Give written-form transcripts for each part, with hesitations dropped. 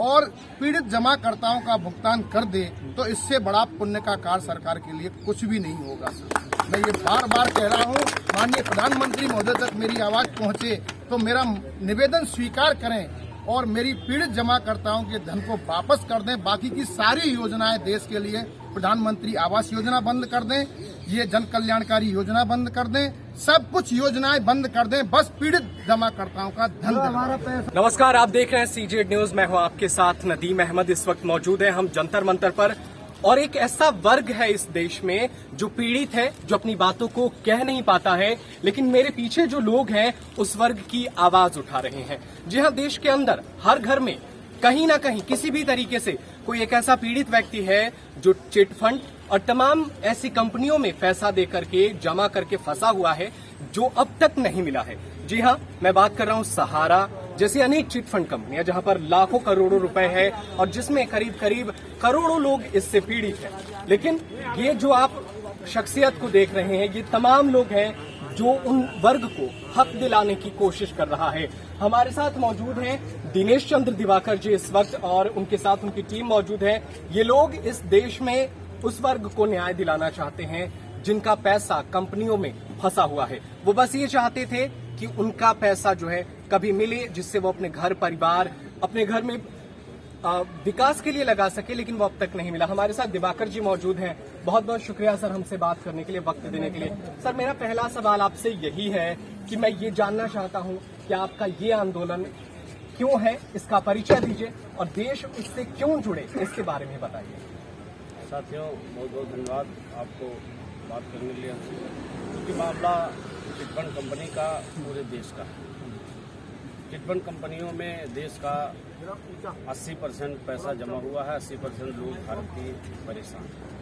और पीड़ित जमाकर्ताओं का भुगतान कर दे तो इससे बड़ा पुण्य का कार्य सरकार के लिए कुछ भी नहीं होगा। मैं ये बार बार कह रहा हूँ, माननीय प्रधानमंत्री महोदय तक मेरी आवाज पहुंचे तो मेरा निवेदन स्वीकार करें और मेरी पीड़ित जमाकर्ताओं के धन को वापस कर दें। बाकी की सारी योजनाएं देश के लिए, प्रधानमंत्री आवास योजना बंद कर दें, ये जन कल्याणकारी योजना बंद कर दें, सब कुछ योजनाएं बंद कर दें, बस पीड़ित जमाकर्ताओं का धन दें। नमस्कार, आप देख रहे हैं सीजेड न्यूज। मैं हूं आपके साथ नदीम अहमद। इस वक्त मौजूद है हम जंतर मंतर पर, और एक ऐसा वर्ग है इस देश में जो पीड़ित है, जो अपनी बातों को कह नहीं पाता है, लेकिन मेरे पीछे जो लोग हैं उस वर्ग की आवाज उठा रहे हैं। जी हां, देश के अंदर हर घर में कहीं ना कहीं किसी भी तरीके से कोई एक ऐसा पीड़ित व्यक्ति है जो चिट फंड और तमाम ऐसी कंपनियों में पैसा दे करके जमा करके फंसा हुआ है, जो अब तक नहीं मिला है। जी हां, मैं बात कर रहा हूं सहारा जैसी अनेक चिट फंड कंपनियां, जहां पर लाखों करोड़ों रुपए है और जिसमें करीब करीब करोड़ों लोग इससे पीड़ित हैं। लेकिन ये जो आप शख्सियत को देख रहे हैं, ये तमाम लोग हैं जो उन वर्ग को हक दिलाने की कोशिश कर रहा है। हमारे साथ मौजूद हैं दिनेश चंद्र दिवाकर जी इस वक्त, और उनके साथ उनकी टीम मौजूद है। ये लोग इस देश में उस वर्ग को न्याय दिलाना चाहते हैं जिनका पैसा कंपनियों में फंसा हुआ है। वो बस ये चाहते थे कि उनका पैसा जो है कभी मिले, जिससे वो अपने घर परिवार, अपने घर में विकास के लिए लगा सके, लेकिन वो अब तक नहीं मिला। हमारे साथ दिवाकर जी मौजूद हैं। बहुत बहुत शुक्रिया सर हमसे बात करने के लिए, वक्त देने के लिए। सर, मेरा पहला सवाल आपसे यही है कि मैं ये जानना चाहता हूँ कि आपका ये आंदोलन क्यों है, इसका परिचय दीजिए, और देश इससे क्यों जुड़े, इसके बारे में बताइए। साथियों, बहुत बहुत धन्यवाद आपको बात करने के लिए। क्योंकि मामला चिटफंड कंपनी का पूरे देश का है। चिटफंड कंपनियों में देश का 80% पैसा जमा हुआ है, 80% लोग भारतीय परेशान हैं।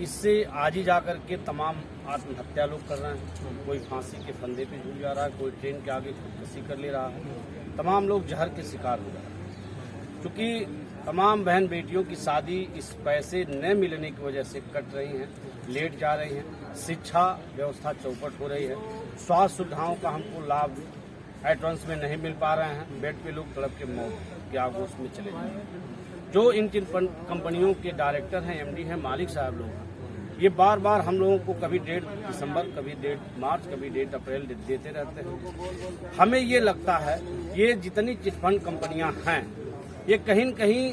इससे आज ही जाकर के तमाम आत्महत्या लोग कर रहे हैं। कोई फांसी के फंदे पे झूल जा रहा है, कोई ट्रेन के आगे खुदकुशी कर ले रहा है। तमाम लोग जहर के शिकार हो रहे हैं। क्योंकि तमाम बहन बेटियों की शादी इस पैसे न मिलने की वजह से कट रही हैं, लेट जा रही हैं। शिक्षा व्यवस्था चौपट हो रही है। स्वास्थ्य सुविधाओं का हमको लाभ एडवांस में नहीं मिल पा रहे हैं। बेड पे लोग तड़प के मौत के आगोश में चले जा रहे हैं। जो इन कंपनियों के डायरेक्टर हैं, एमडी हैं, मालिक साहब लोग हैं, ये बार बार हम लोगों को कभी डेट दिसंबर, कभी डेट मार्च, कभी डेट अप्रैल देते रहते हैं। हमें ये लगता है ये जितनी चिटफंड कंपनियां हैं, ये कहीं न कहीं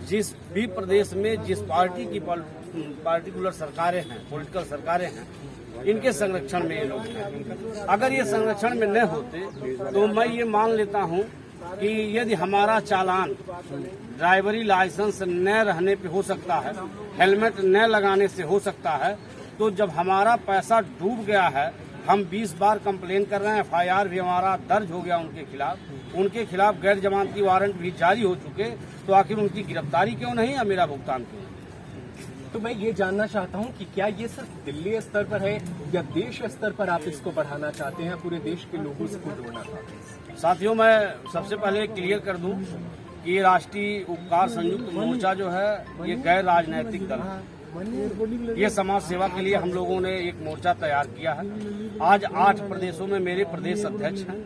जिस भी प्रदेश में जिस पार्टी की पार्टिकुलर सरकारें हैं, पॉलिटिकल सरकारें हैं, इनके संरक्षण में ये लोग हैं। अगर ये संरक्षण में न होते तो मैं ये मान लेता हूँ कि यदि हमारा चालान ड्राइवरी लाइसेंस न रहने पे हो सकता है, हेलमेट न लगाने से हो सकता है, तो जब हमारा पैसा डूब गया है, हम 20 बार कंप्लेन कर रहे हैं, FIR भी हमारा दर्ज हो गया उनके खिलाफ गैर जमानती वारंट भी जारी हो चुके, तो आखिर उनकी गिरफ्तारी क्यों नहीं या मेरा भुगतान क्यों? तो मैं ये जानना चाहता हूँ कि क्या ये सिर्फ दिल्ली स्तर पर है या देश स्तर पर आप इसको बढ़ाना चाहते हैं, पूरे देश के लोगों से जोड़ना चाहते हैं? साथियों, मैं सबसे पहले क्लियर कर दूं कि ये राष्ट्रीय उपकार संयुक्त मोर्चा जो है, ये गैर राजनैतिक दल है। ये समाज सेवा के लिए हम लोगों ने एक मोर्चा तैयार किया है। आज 8 प्रदेशों में मेरे प्रदेश अध्यक्ष हैं,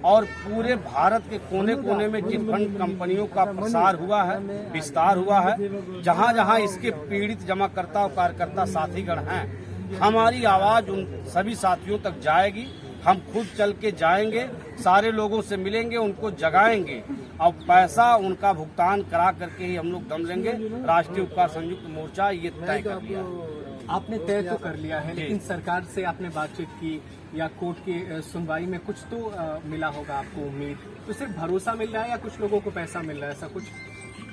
और पूरे भारत के कोने कोने में चिटफंड कंपनियों का प्रसार हुआ है, विस्तार हुआ है। जहां जहां इसके पीड़ित जमाकर्ता और कार्यकर्ता साथीगण हैं, हमारी आवाज उन सभी साथियों तक जाएगी। हम खुद चल के जाएंगे, सारे लोगों से मिलेंगे, उनको जगाएंगे, और पैसा उनका भुगतान करा करके ही हम लोग दम लेंगे। राष्ट्रीय उपकार संयुक्त मोर्चा ये तय कर लिया है। आपने तय तो कर लिया है, लेकिन सरकार से आपने बातचीत की या कोर्ट की सुनवाई में कुछ तो मिला होगा आपको उम्मीद? तो सिर्फ भरोसा मिल रहा है या कुछ लोगों को पैसा मिल रहा है, ऐसा कुछ?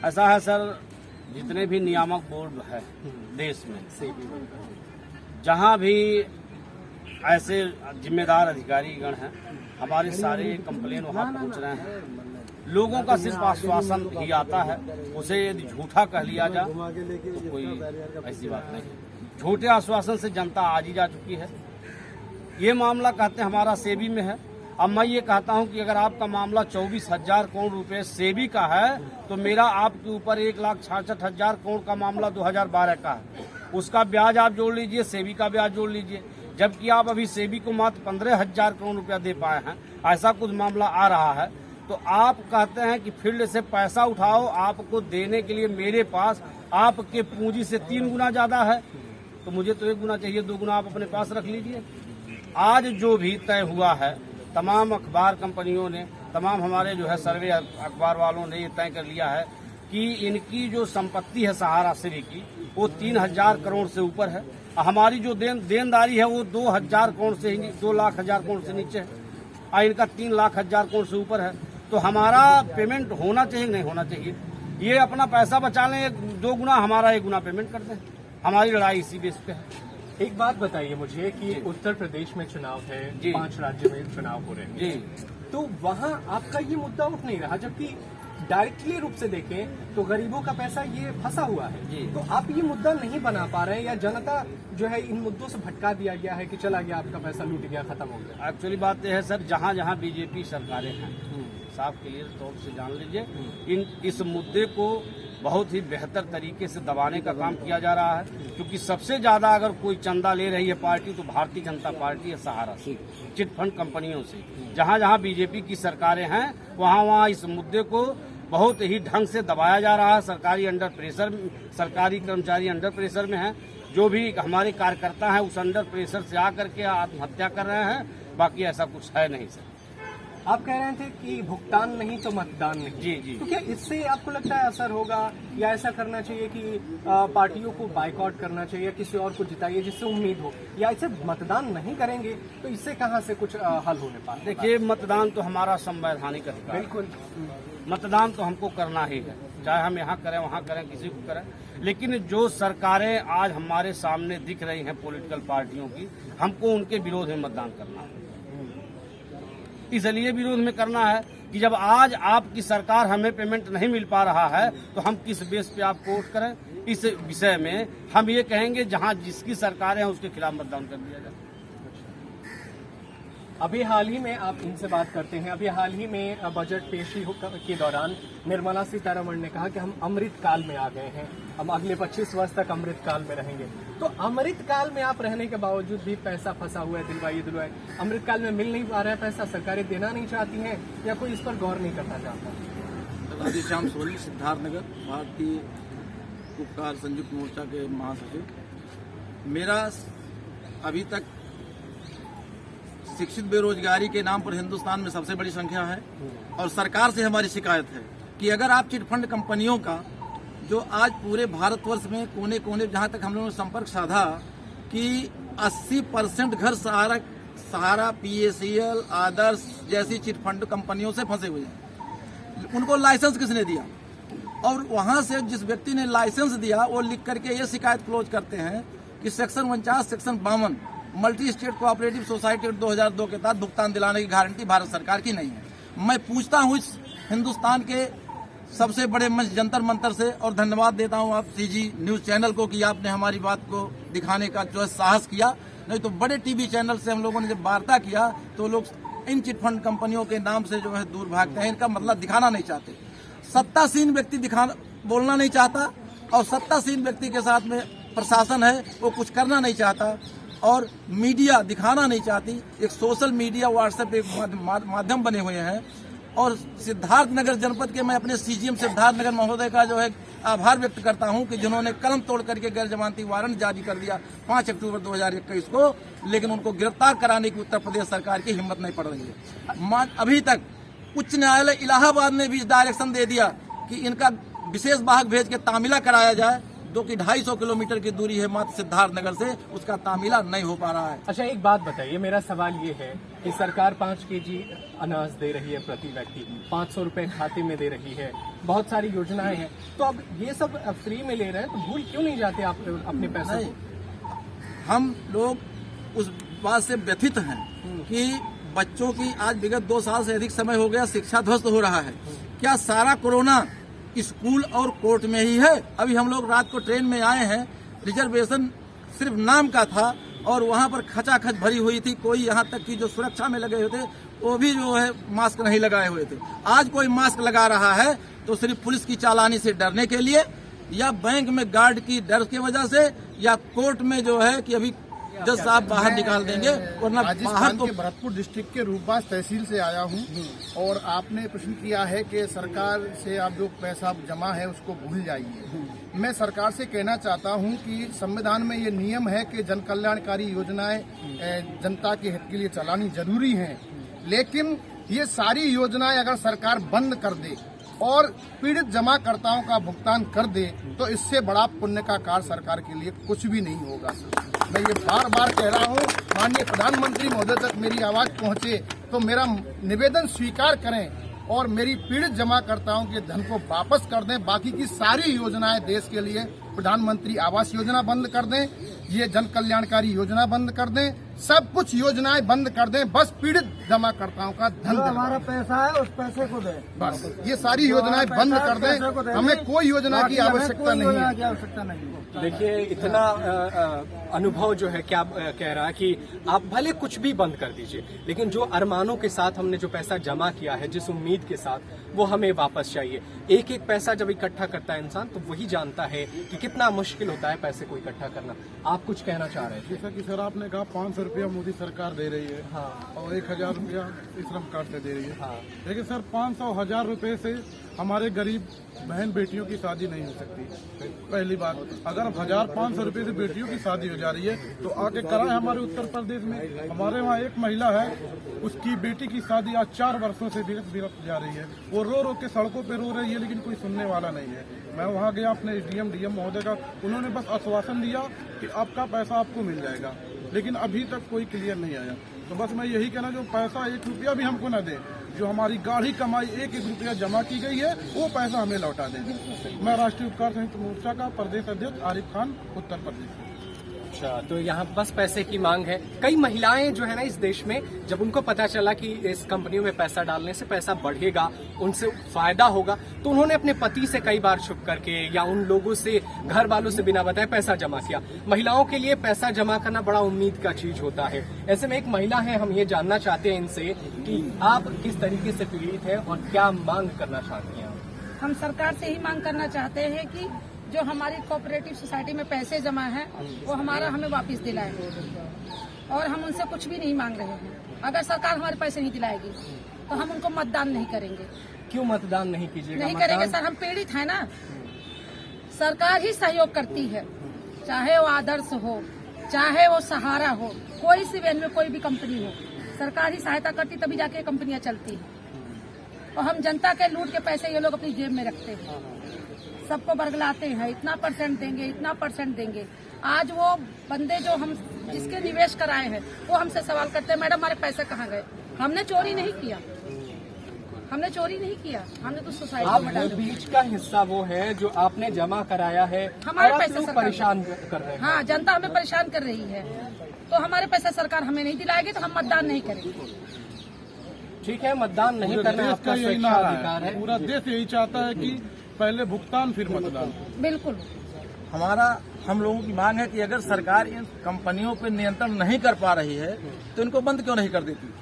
ऐसा है सर, जितने भी नियामक बोर्ड है देश में, जहां भी ऐसे जिम्मेदार अधिकारी गण हैं, हमारे सारे कंप्लेन वहां पहुंच रहे हैं। लोगों का सिर्फ आश्वासन ही आता है, उसे यदि झूठा कह लिया जाए तो कोई ऐसी बात नहीं। झूठे आश्वासन से जनता आज ही जा चुकी है। ये मामला कहते हैं हमारा सेबी में है। अब मैं ये कहता हूं कि अगर आपका मामला 24,000 करोड़ रुपए सेबी का है, तो मेरा आपके ऊपर 1,66,000 करोड़ का मामला 2012 का है। उसका ब्याज आप जोड़ लीजिए, सेबी का ब्याज जोड़ लीजिए, जबकि आप अभी सेबी को मात्र 15,000 करोड़ रुपया दे पाए हैं। ऐसा कुछ मामला आ रहा है। तो आप कहते हैं कि फील्ड से पैसा उठाओ, आपको देने के लिए मेरे पास आपके पूंजी से 3 गुना ज्यादा है, तो मुझे तो 1 गुना चाहिए, 2 गुना आप अपने पास रख लीजिए। आज जो भी तय हुआ है, तमाम अखबार कंपनियों ने, तमाम हमारे जो है सर्वे अखबार वालों ने ये तय कर लिया है कि इनकी जो संपत्ति है सहारा श्री की, वो 3000 करोड़ से ऊपर है। हमारी जो देनदारी है वो 2000 करोड़ से 2 लाख हजार करोड़ से नीचे है, और इनका 3 लाख हजार करोड़ से ऊपर है। तो हमारा पेमेंट होना चाहिए, नहीं होना चाहिए। ये अपना पैसा बचा लें, 2 गुना हमारा 1 गुना पेमेंट कर दें। हमारी लड़ाई इसी बेस पे है। एक बात बताइए मुझे कि उत्तर प्रदेश में चुनाव है, 5 राज्य में चुनाव हो रहे हैं जी, तो वहाँ आपका ये मुद्दा उठ नहीं रहा, जबकि डायरेक्टली रूप से देखें तो गरीबों का पैसा ये फंसा हुआ है जी। तो आप ये मुद्दा नहीं बना पा रहे हैं, या जनता जो है इन मुद्दों से भटका दिया गया है कि चला गया आपका पैसा, लूट गया, खत्म हो गया। एक्चुअली बात यह है सर, जहाँ जहाँ बीजेपी सरकारें हैं, साफ क्लियर तौर से जान लीजिए, इस मुद्दे को बहुत ही बेहतर तरीके से दबाने का काम किया जा रहा है। क्योंकि सबसे ज्यादा अगर कोई चंदा ले रही है पार्टी तो भारतीय जनता पार्टी है, सहारा से, चिटफंड कंपनियों से। जहाँ जहाँ बीजेपी की सरकारें हैं वहाँ वहाँ इस मुद्दे को बहुत ही ढंग से दबाया जा रहा है। सरकारी अंडर प्रेशर, सरकारी कर्मचारी अंडर प्रेशर में हैं, जो भी हमारे कार्यकर्ता हैं उस अंडर प्रेशर से आकर के आत्महत्या कर रहे हैं। बाकी ऐसा कुछ है नहीं सर। आप कह रहे थे कि भुगतान नहीं तो मतदान नहीं। जी जी। तो क्या इससे आपको लगता है असर होगा, या ऐसा करना चाहिए कि पार्टियों को बाइकआउट करना चाहिए, किसी और को जिताइए जिससे उम्मीद हो, या इसे मतदान नहीं करेंगे तो इससे कहाँ से कुछ हल होने पाए? देखिए, मतदान तो हमारा संवैधानिक अधिकार है। बिल्कुल, मतदान तो हमको करना ही है, चाहे हम यहाँ करें वहाँ करें, किसी को करें। लेकिन जो सरकारें आज हमारे सामने दिख रही हैं पॉलिटिकल पार्टियों की, हमको उनके विरोध में मतदान करना है। इसलिए विरोध में करना है कि जब आज आपकी सरकार हमें पेमेंट नहीं मिल पा रहा है तो हम किस बेस पे आपको वोट करें। इस विषय में हम ये कहेंगे जहां जिसकी सरकार है उसके खिलाफ मतदान कर दिया जाए। अभी हाल ही में आप इनसे बात करते हैं, अभी हाल ही में बजट पेशी के दौरान निर्मला सीतारमण ने कहा कि हम अमृत काल में आ गए हैं, हम अगले 25 वर्ष तक अमृत काल में रहेंगे। तो अमृत काल में आप रहने के बावजूद भी पैसा फंसा हुआ है, दिलवाइए। अमृत काल में मिल नहीं पा रहा है पैसा, सरकारें देना नहीं चाहती हैं, या कोई इस पर गौर नहीं करना चाहता? राधेश्याम सोनी, सिद्धार्थनगर, भारतीय उपकार संयुक्त मोर्चा के महासचिव। मेरा अभी तक शिक्षित बेरोजगारी के नाम पर हिंदुस्तान में सबसे बड़ी संख्या है, और सरकार से हमारी शिकायत है कि अगर आप चिटफंड कंपनियों का जो आज पूरे भारतवर्ष में कोने कोने जहां तक हम लोगों ने संपर्क साधा कि 80% घर सहारा PACL, आदर्श जैसी चिटफंड कंपनियों से फंसे हुए हैं। उनको लाइसेंस किसने दिया? और वहां से जिस व्यक्ति ने लाइसेंस दिया वो लिख करके ये शिकायत क्लोज करते हैं कि section 49, section 52 multi state cooperative society act 2002 के तहत भुगतान दिलाने की गारंटी भारत सरकार की नहीं है। मैं पूछता हूं इस हिंदुस्तान के सबसे बड़े मंच जंतर मंतर से, और धन्यवाद देता हूं आप CG न्यूज चैनल को कि आपने हमारी बात को दिखाने का जो है साहस किया। नहीं तो बड़े TV चैनल से हम लोगों ने जब वार्ता किया तो लोग इन चिटफंड कंपनियों के नाम से जो है दूर भागते हैं, इनका मतलब दिखाना नहीं चाहते। सत्तासीन व्यक्ति बोलना नहीं चाहता, और सत्तासीन व्यक्ति के साथ में प्रशासन है वो कुछ करना नहीं चाहता, और मीडिया दिखाना नहीं चाहती। एक सोशल मीडिया व्हाट्सएप एक माध्यम बने हुए हैं। और सिद्धार्थनगर जनपद के मैं अपने CGM सिद्धार्थनगर महोदय का जो है आभार व्यक्त करता हूं कि जिन्होंने कलम तोड़ करके गैर जमानती वारंट जारी कर दिया 5 अक्टूबर 2021 को, लेकिन उनको गिरफ्तार कराने की उत्तर प्रदेश सरकार की हिम्मत नहीं पड़ रही है। अभी तक उच्च न्यायालय इलाहाबाद ने भी डायरेक्शन दे दिया कि इनका विशेष वाहक भेज के तामीला कराया जाए, जो कि 250 किलोमीटर की दूरी है मात्र सिद्धार्थनगर से, उसका तामीला नहीं हो पा रहा है। अच्छा, एक बात बताइए, मेरा सवाल ये है कि सरकार 5 kg अनाज दे रही है प्रति व्यक्ति, 500 रुपए खाते में दे रही है, बहुत सारी योजनाएं हैं, तो अब ये सब फ्री में ले रहे हैं तो भूल क्यों नहीं जाते आप अपने पैसे को? हम लोग उस बात से व्यथित हैं कि बच्चों की आज विगत 2 साल से अधिक समय हो गया शिक्षा ध्वस्त हो रहा है। क्या सारा कोरोना स्कूल और कोर्ट में ही है? अभी हम लोग रात को ट्रेन में आए हैं, रिजर्वेशन सिर्फ नाम का था और वहां पर खचाखच भरी हुई थी। कोई यहाँ तक कि जो सुरक्षा में लगे हुए थे वो भी जो है मास्क नहीं लगाए हुए थे। आज कोई मास्क लगा रहा है तो सिर्फ पुलिस की चालानी से डरने के लिए, या बैंक में गार्ड की डर की वजह से, या कोर्ट में जो है कि अभी जज साहब बाहर निकाल देंगे, वरना बाहर राजस्थान तो के भरतपुर डिस्ट्रिक्ट के रूपबास तहसील से आया हूँ और आपने प्रश्न किया है कि सरकार से आप जो पैसा जमा है उसको भूल जाइए। मैं सरकार से कहना चाहता हूं कि संविधान में ये नियम है कि जन कल्याणकारी योजनाएं जनता के हित के लिए चलानी जरूरी हैं, लेकिन ये सारी योजनाएं अगर सरकार बंद कर दे और पीड़ित जमाकर्ताओं का भुगतान कर दे तो इससे बड़ा पुण्य का कार्य सरकार के लिए कुछ भी नहीं होगा। मैं ये बार बार कह रहा हूं, माननीय प्रधानमंत्री महोदय तक मेरी आवाज पहुंचे तो मेरा निवेदन स्वीकार करें और मेरी पीड़ित जमाकर्ताओं के धन को वापस कर दें। बाकी की सारी योजनाएं देश के लिए, प्रधानमंत्री आवास योजना बंद कर दें, ये जन कल्याणकारी योजना बंद कर दें, सब कुछ योजनाएं बंद कर दें, बस पीड़ित जमाकर्ताओं का धन हमारा पैसा है उस पैसे को दें, बस ये सारी योजनाएं बंद कर दें। हमें कोई योजना की आवश्यकता नहीं है। देखिए इतना अनुभव जो है क्या कह रहा है कि आप भले कुछ भी बंद कर दीजिए, लेकिन जो अरमानों के साथ हमने जो पैसा जमा किया है, जिस उम्मीद के साथ, वो हमें वापस चाहिए। एक एक पैसा जब इकट्ठा करता है इंसान तो वही जानता है कि कितना मुश्किल होता है पैसे को इकट्ठा करना। आप कुछ कहना चाह रहे थे? जैसा कि सर आपने कहा 500 रुपया मोदी सरकार दे रही है, हाँ, और 1000 रुपया श्रम कार्ड से दे रही है, हाँ, लेकिन सर 500-1000 रुपए से हमारे गरीब बहन बेटियों की शादी नहीं हो सकती। पहली बात, अगर 1000-500 रुपए से बेटियों की शादी हो जा रही है तो आके कराएं हमारे उत्तर प्रदेश में। हमारे वहाँ एक महिला है, उसकी बेटी की शादी आज 4 वर्षों से विरक्त जा रही है। वो रो रो के सड़कों पे रो रही है, लेकिन कोई सुनने वाला नहीं है। मैं वहाँ गया अपने डीएम महोदय का, उन्होंने बस आश्वासन दिया कि आपका पैसा आपको मिल जाएगा, लेकिन अभी तक कोई क्लियर नहीं आया। तो बस मैं यही कहना, जो पैसा 1 रुपया भी हमको न दे, जो हमारी गाढ़ी कमाई 1-1 रुपया जमा की गई है वो पैसा हमें लौटा दें। मैं राष्ट्रीय उपकार संयुक्त मोर्चा का प्रदेश अध्यक्ष आरिफ खान, उत्तर प्रदेश। अच्छा, तो यहाँ बस पैसे की मांग है। कई महिलाएं जो है ना इस देश में, जब उनको पता चला कि इस कंपनियों में पैसा डालने से पैसा बढ़ेगा, उनसे फायदा होगा, तो उन्होंने अपने पति से कई बार छुप करके या उन लोगों से, घर वालों से बिना बताए पैसा जमा किया। महिलाओं के लिए पैसा जमा करना बड़ा उम्मीद का चीज होता है। ऐसे में एक महिला है, हम ये जानना चाहते हैं इनसे कि आप किस तरीके से पीड़ित है और क्या मांग करना चाहती हैं? हम सरकार से ही मांग करना चाहते हैं कि जो हमारी कोऑपरेटिव सोसाइटी में पैसे जमा है वो हमें वापस दिलाए, और हम उनसे कुछ भी नहीं मांग रहे हैं। अगर सरकार हमारे पैसे नहीं दिलाएगी तो हम उनको मतदान नहीं करेंगे। क्यों मतदान नहीं कीजिएगा? नहीं करेंगे सर, हम पीड़ित हैं ना। सरकार ही सहयोग करती है, चाहे वो आदर्श हो, चाहे वो सहारा हो, कोई सी वैन में कोई भी कंपनी हो, सरकार ही सहायता करती तभी जाके कंपनियां चलती है। और हम जनता के लूट के पैसे ये लोग अपनी जेब में रखते हैं, सबको बरगलाते हैं, इतना % देंगे, इतना % देंगे। आज वो बंदे जो हम जिसके निवेश कराए हैं वो हमसे सवाल करते हैं, मैडम हमारे पैसे कहाँ गए? हमने चोरी नहीं किया, हमने तो सोसाइटी में डाला। बीच का हिस्सा वो है जो आपने जमा कराया है, हमारे और आप पैसे लोग सरकार परेशान कर रहे हैं। हाँ, जनता हमें परेशान कर रही है, तो हमारे पैसे सरकार हमें नहीं दिलाएगी तो हम मतदान नहीं करेंगे। ठीक है, मतदान नहीं करना देश आपका का यही स्वेच्छाधिकार है। पूरा देश यही चाहता है कि पहले भुगतान फिर मतदान। बिल्कुल, हम लोगों की मांग है कि अगर सरकार इन कंपनियों पर नियंत्रण नहीं कर पा रही है तो इनको बंद क्यों नहीं कर देती?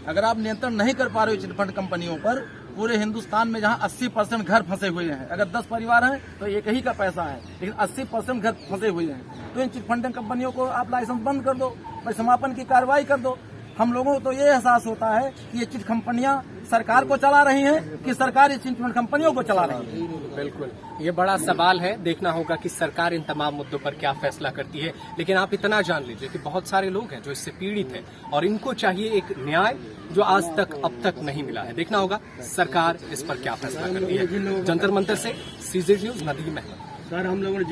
अगर आप नियंत्रण नहीं कर पा रहे हो चिटफंड कंपनियों पर, पूरे हिंदुस्तान में जहां 80% घर फंसे हुए हैं, अगर 10 परिवार हैं तो एक ही का पैसा है, लेकिन 80% घर फंसे हुए हैं, तो इन चिटफंड कंपनियों को आप लाइसेंस बंद कर दो, समापन की कार्रवाई कर दो। हम लोगों को तो ये एहसास होता है कि ये चिट कंपनियां सरकार को चला रही हैं कि सरकार इस चिट कंपनियों को चला रही है। बिल्कुल, ये बड़ा सवाल है। देखना होगा कि सरकार इन तमाम मुद्दों पर क्या फैसला करती है। लेकिन आप इतना जान लीजिए कि बहुत सारे लोग हैं जो इससे पीड़ित हैं और इनको चाहिए एक न्याय जो आज तक अब तक नहीं मिला है। देखना होगा सरकार इस पर क्या फैसला करती है। जंतर मंतर से CZ news, Nadeem Ahmed. Sir हम लोगों ने